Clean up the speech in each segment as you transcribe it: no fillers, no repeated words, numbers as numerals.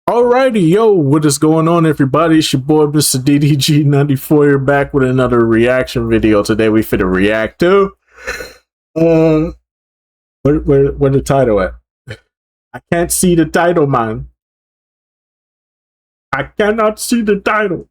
Alrighty, yo, what is going on, everybody? It's your boy, Mr. DDG94 here, back with another reaction video. Today we finna react to where the title at? I can't see the title, man. I cannot see the title.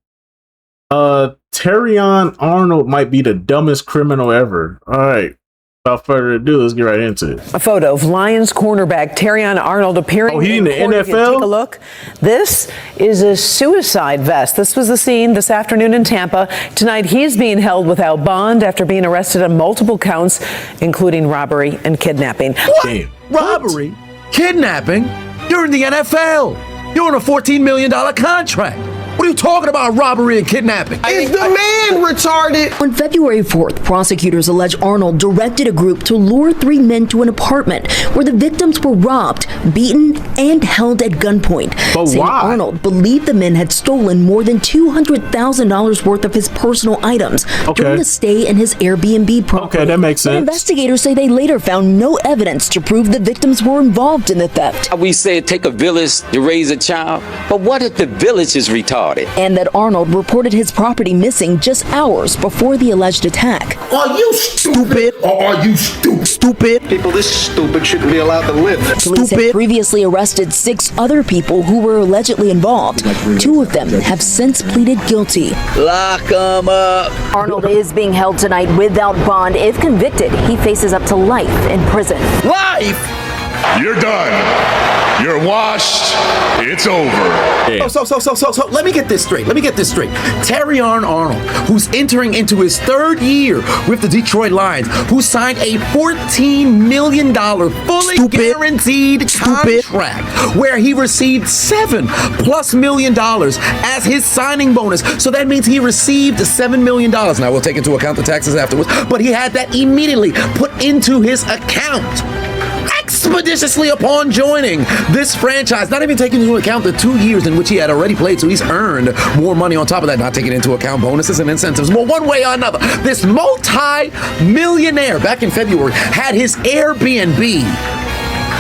Terrion Arnold might be the dumbest criminal ever. Alright. Without further ado, let's get right into it. A photo of Lions cornerback Terrion Arnold appearing in the NFL. Take a look. This is a suicide vest. This was the scene this afternoon in Tampa. Tonight, he's being held without bond after being arrested on multiple counts, including robbery and kidnapping. What? Damn. Robbery? Kidnapping? You're in the NFL. You're on a $14 million contract. What are you talking about, robbery and kidnapping? Is the man retarded? On February 4th, prosecutors allege Arnold directed a group to lure three men to an apartment where the victims were robbed, beaten, and held at gunpoint. But saying why? Arnold believed the men had stolen more than $200,000 worth of his personal items during a stay in his Airbnb property. Okay, that makes sense. But investigators say they later found no evidence to prove the victims were involved in the theft. We say it take a village to raise a child, but what if the village is retarded? And that Arnold reported his property missing just hours before the alleged attack. Are you stupid or are you stupid? People this stupid shouldn't be allowed to live. Police had previously arrested 6 other people who were allegedly involved. 2 of them have since pleaded guilty. Lock them up. Arnold is being held tonight without bond. If convicted, he faces up to life in prison. Life? You're done. You're washed. It's over. Yeah. So, let me get this straight. Terrion Arnold, who's entering into his 3rd year with the Detroit Lions, who signed a $14 million fully guaranteed contract where he received $7+ million as his signing bonus. So that means he received $7 million. Now we'll take into account the taxes afterwards, but he had that immediately put into his account expeditiously upon joining this franchise, not even taking into account the 2 years in which he had already played, so he's earned more money on top of that, not taking into account bonuses and incentives. Well, one way or another, this multi-millionaire back in February had his Airbnb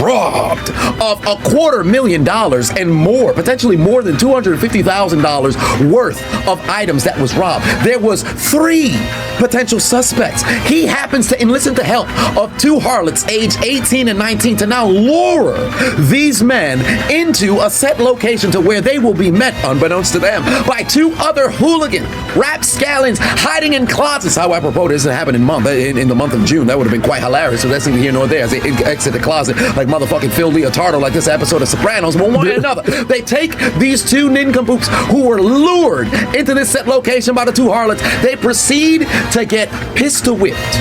robbed of $250,000 and more, potentially more than $250,000 worth of items that was robbed. There was 3 potential suspects. He happens to enlist the help of 2 harlots aged 18 and 19 to now lure these men into a set location to where they will be met, unbeknownst to them, by 2 other hooligan rapscallions hiding in closets. How apropos this happened in the month of June. That would have been quite hilarious. So that's neither here nor there as they exit the closet like motherfucking Phil Leotardo, like this episode of Sopranos. But one way or another, they take these 2 nincompoops who were lured into this set location by the 2 harlots. They proceed to get pistol whipped,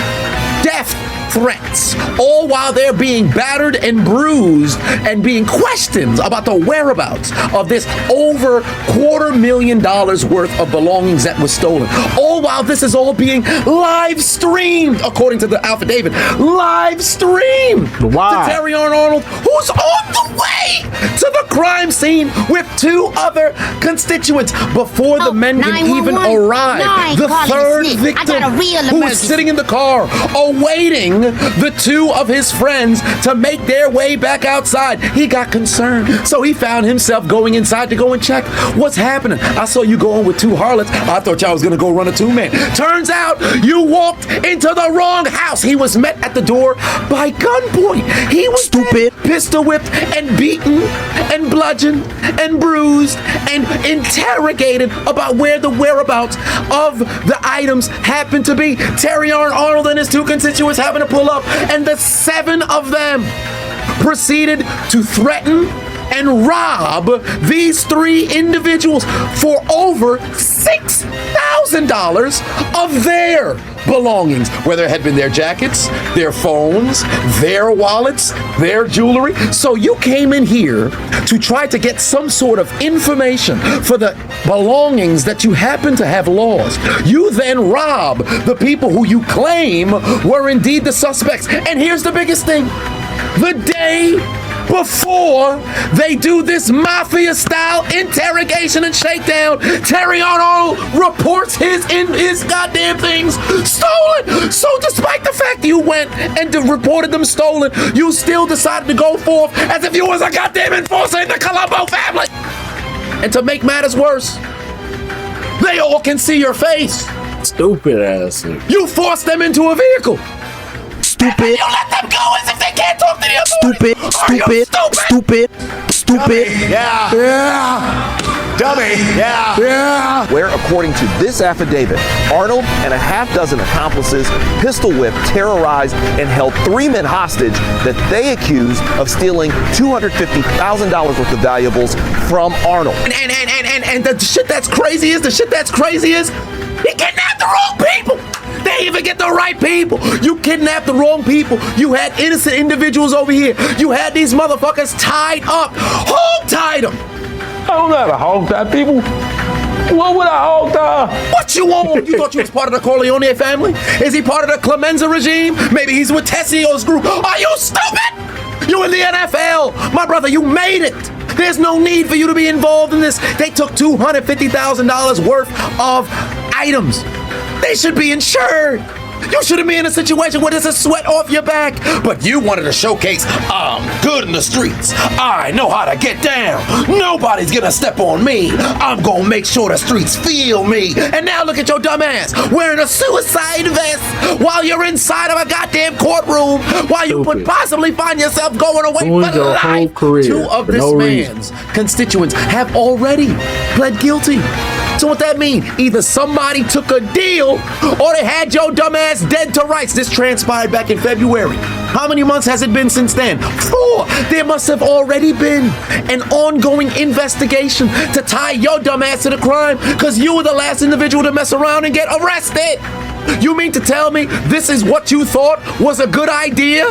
death threats, all while they're being battered and bruised and being questioned about the whereabouts of this over $250,000 worth of belongings that was stolen. All while this is all being live streamed, according to the affidavit, live streamed to Terrion Arnold, who's on the way to the crime scene with 2 other constituents before the men can even arrive. The 3rd victim, who was sitting in the car awaiting the 2 of his friends to make their way back outside. He got concerned, so he found himself going inside to go and check what's happening. I saw you going with 2 harlots. I thought y'all was gonna go run a 2-man. Turns out you walked into the wrong house. He was met at the door by gunpoint. He was pistol whipped and beaten and bludgeoned and bruised and interrogated about where the whereabouts of the items happened to be. Terrion Arnold and his 2 constituents happened to pull up, and the 7 of them proceeded to threaten and rob these 3 individuals for over $6,000 of their belongings, whether it had been their jackets, their phones, their wallets, their jewelry. So you came in here to try to get some sort of information for the belongings that you happen to have lost. You then rob the people who you claim were indeed the suspects. And here's the biggest thing. The day before they do this mafia-style interrogation and shakedown, Terrion Arnold reports his goddamn things stolen. So despite the fact you went and reported them stolen, you still decided to go forth as if you was a goddamn enforcer in the Colombo family. And to make matters worse, they all can see your face. Stupid ass. You force them into a vehicle. Stupid. And you let them go as if they can't talk to the authorities. Stupid. Yeah. Dummy. Yeah. Where, according to this affidavit, Arnold and a half dozen accomplices pistol whipped, terrorized, and held 3 men hostage that they accused of stealing $250,000 worth of valuables from Arnold. And the shit that's crazy is, he kidnapped the wrong people. They even get the right people. You kidnapped the wrong people. You had innocent individuals over here. You had these motherfuckers tied up. Hog tied them. I don't know how to hog tie people. What would I hog tie? What you want? You thought you was part of the Corleone family? Is he part of the Clemenza regime? Maybe he's with Tessio's group. Are you stupid? You in the NFL. My brother, you made it. There's no need for you to be involved in this. They took $250,000 worth of items. They should be insured. You shouldn't be in a situation where there's a sweat off your back. But you wanted to showcase, I'm good in the streets. I know how to get down. Nobody's gonna step on me. I'm gonna make sure the streets feel me. And now look at your dumb ass wearing a suicide vest while you're inside of a goddamn courtroom, while you could possibly find yourself going away for life. 2 of this man's constituents have already pled guilty. So what that mean? Either somebody took a deal or they had your dumb ass dead to rights. This transpired back in February. How many months has it been since then? 4. There must have already been an ongoing investigation to tie your dumb ass to the crime because you were the last individual to mess around and get arrested. You mean to tell me this is what you thought was a good idea?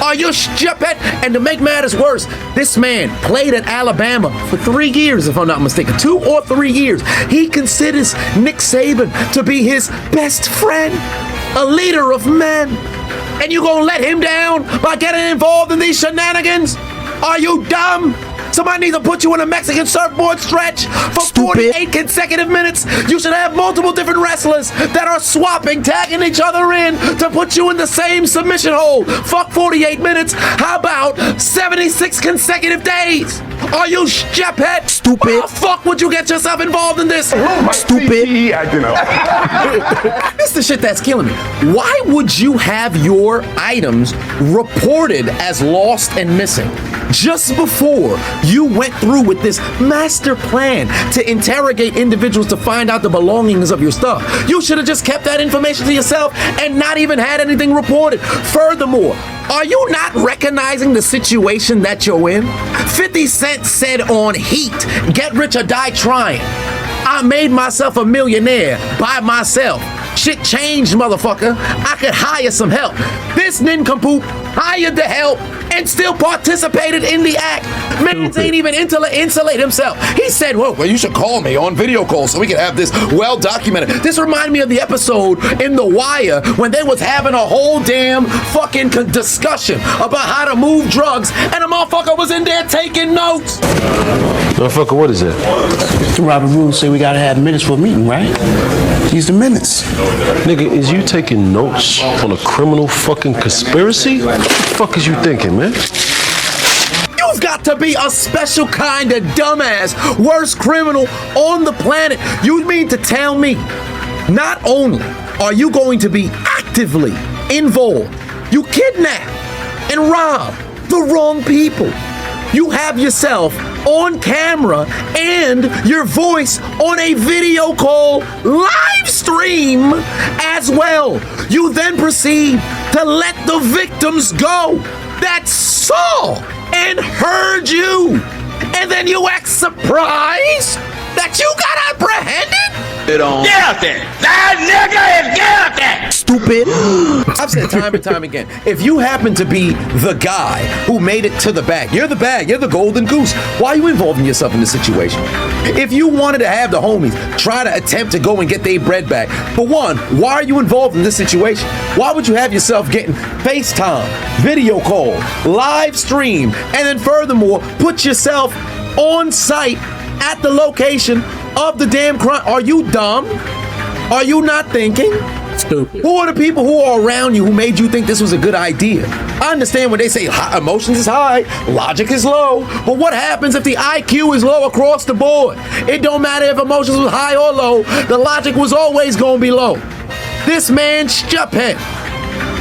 Are you stupid? And to make matters worse, this man played at Alabama for 3 years, if I'm not mistaken. 2 or 3 years. He considers Nick Saban to be his best friend, a leader of men. And you gonna let him down by getting involved in these shenanigans? Are you dumb? Somebody needs to put you in a Mexican surfboard stretch for 48 consecutive minutes. You should have multiple different wrestlers that are swapping, tagging each other in to put you in the same submission hold. Fuck 48 minutes. How about 76 consecutive days? Are you stupid? Stupid. Why the fuck would you get yourself involved in this? Stupid. This is the shit that's killing me. Why would you have your items reported as lost and missing just before you went through with this master plan to interrogate individuals to find out the belongings of your stuff? You should have just kept that information to yourself and not even had anything reported. Furthermore, are you not recognizing the situation that you're in? 50 Cent said on Heat, get rich or die trying. I made myself a millionaire by myself. Shit changed, motherfucker. I could hire some help. This nincompoop hired the help and still participated in the act. Man ain't even insulate himself. He said, well, you should call me on video call so we can have this well documented. This reminded me of the episode in The Wire when they was having a whole damn fucking discussion about how to move drugs and a motherfucker was in there taking notes. Motherfucker, what is that? Robert Rules say we gotta have minutes for a meeting, right? These the minutes. Nigga, is you taking notes on a criminal fucking conspiracy? What the fuck is you thinking, man? You've got to be a special kind of dumbass, worst criminal on the planet. You mean to tell me not only are you going to be actively involved, you kidnap and rob the wrong people. You have yourself on camera and your voice on a video call live stream as well. You then proceed to let the victims go that saw and heard you. And then you act surprised that you got apprehended? Get out there! That nigga is get out there! Stupid. I've said time and time again, if you happen to be the guy who made it to the bag, you're the golden goose. Why are you involving yourself in this situation? If you wanted to have the homies try to attempt to go and get their bread back, for one, why are you involved in this situation? Why would you have yourself getting FaceTime, video call, live stream, and then furthermore, put yourself on site at the location of the damn crime? Are you dumb? Are you not thinking? Stupid. Who are the people who are around you who made you think this was a good idea? I understand when they say emotions is high, logic is low, but what happens if the IQ is low across the board? It don't matter if emotions was high or low, the logic was always gonna be low. This man's stupid.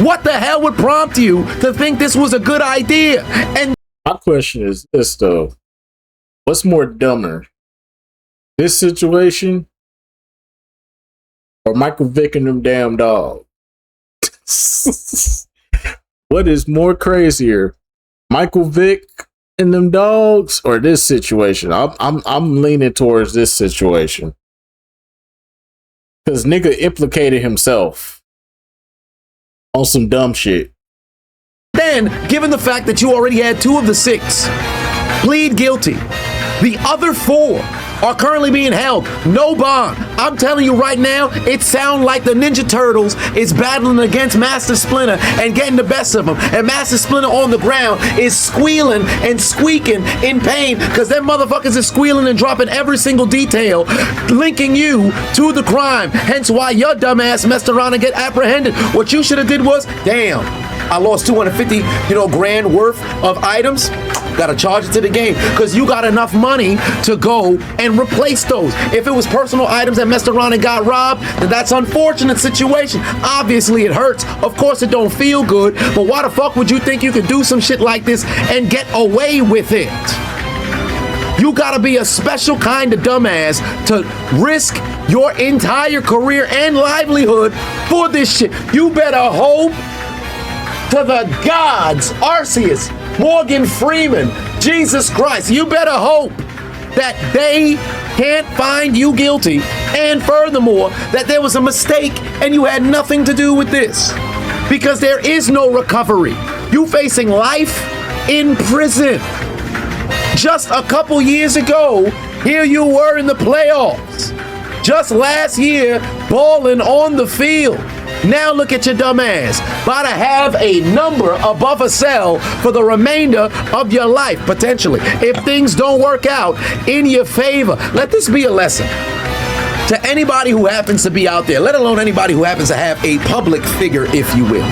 What the hell would prompt you to think this was a good idea? And my question is this though. What's more dumber? This situation or Michael Vick and them damn dogs? What is more crazier? Michael Vick and them dogs or this situation? I'm leaning towards this situation. Cause nigga implicated himself on some dumb shit. then, given the fact that you already had 2 of the 6 plead guilty, the other 4 are currently being held. No bond. I'm telling you right now, it sounds like the Ninja Turtles is battling against Master Splinter and getting the best of them. And Master Splinter on the ground is squealing and squeaking in pain because them motherfuckers is squealing and dropping every single detail linking you to the crime. Hence why your dumbass messed around and get apprehended. What you should have did was, damn, I lost 250, grand worth of items. Gotta charge it to the game because you got enough money to go and replace those. If it was personal items that messed around and got robbed, then that's an unfortunate situation. Obviously it hurts. Of course it don't feel good, but why the fuck would you think you could do some shit like this and get away with it? You gotta be a special kind of dumbass to risk your entire career and livelihood for this shit. You better hope to the gods, Arceus, Morgan Freeman, Jesus Christ, you better hope that they can't find you guilty, and furthermore, that there was a mistake and you had nothing to do with this. Because there is no recovery. You facing life in prison. Just a couple years ago, here you were in the playoffs. Just last year, balling on the field. Now look at your dumb ass. About to have a number above a cell for the remainder of your life, potentially. If things don't work out in your favor. Let this be a lesson to anybody who happens to be out there, let alone anybody who happens to have a public figure, if you will.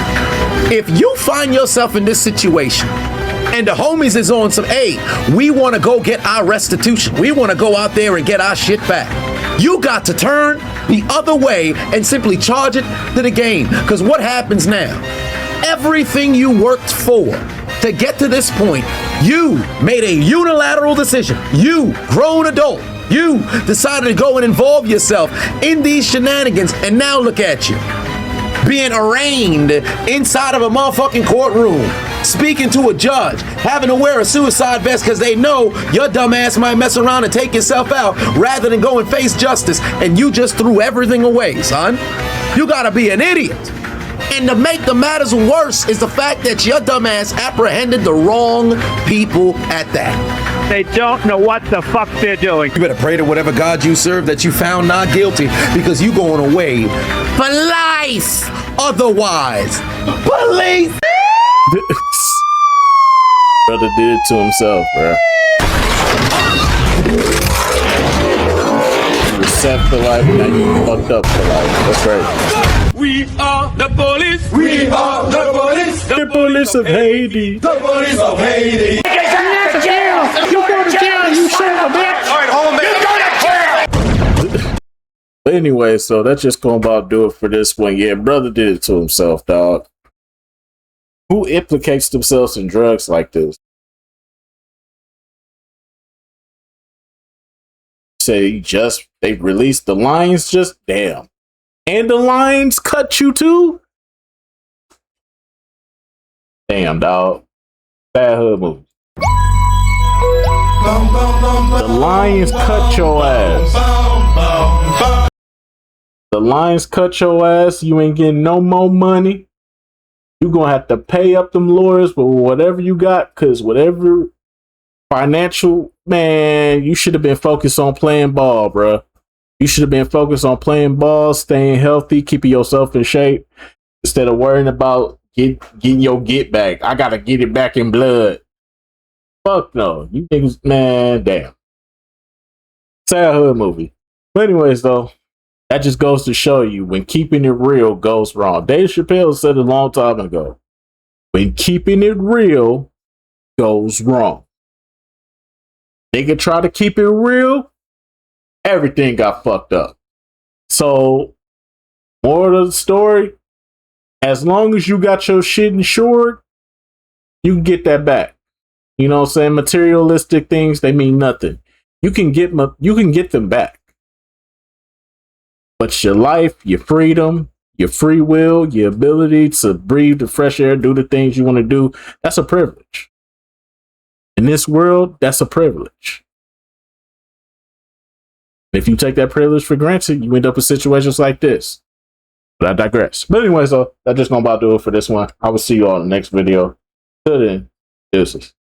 If you find yourself in this situation, and the homies is on some, hey, we want to go get our restitution. We want to go out there and get our shit back. You got to turn the other way and simply charge it to the game. Because what happens now? Everything you worked for to get to this point, you made a unilateral decision. You, grown adult, you decided to go and involve yourself in these shenanigans. And now look at you, being arraigned inside of a motherfucking courtroom, speaking to a judge, having to wear a suicide vest because they know your dumb ass might mess around and take yourself out rather than go and face justice, and you just threw everything away, son. You gotta be an idiot. And to make the matters worse is the fact that your dumb ass apprehended the wrong people at that. They don't know what the fuck they're doing. You better pray to whatever God you serve that you found not guilty, because you going away for life. Otherwise, police. Brother did it to himself, bro. You were set for life, now you fucked up for life. That's right. We are the police. We are the police. The police of Haiti. The police of Haiti. You go to jail. You go to jail, you son of a bitch. All right, hold on, man. You go to jail. But anyway, so that's just gonna about do it for this one. Yeah, brother did it to himself, dog. Who implicates themselves in drugs like this? Say they released the lines, just damn. And the lines cut you too? Damn, dog. Bad hood movie. The Lions cut your ass. The Lions cut your ass. You ain't getting no more money. You gonna have to pay up them lawyers with whatever you got, cause whatever financial, man, you should have been focused on playing ball, bro. You should have been focused on playing ball, staying healthy, keeping yourself in shape, instead of worrying about getting your get back. I gotta get it back in blood. Fuck no. You niggas, man, damn. Sad hood movie. But anyways, though, That just goes to show you when keeping it real goes wrong. Dave Chappelle said a long time ago, when keeping it real goes wrong. They could try to keep it real, everything got fucked up. So, moral of the story, as long as you got your shit insured, you can get that back. You know what I'm saying? Materialistic things, they mean nothing. You can get them back. But your life, your freedom, your free will, your ability to breathe the fresh air, do the things you want to do, that's a privilege. In this world, that's a privilege. If you take that privilege for granted, you end up in situations like this. But I digress. But anyway, so that's just gonna about do it for this one. I will see you all in the next video. Till then, deuces.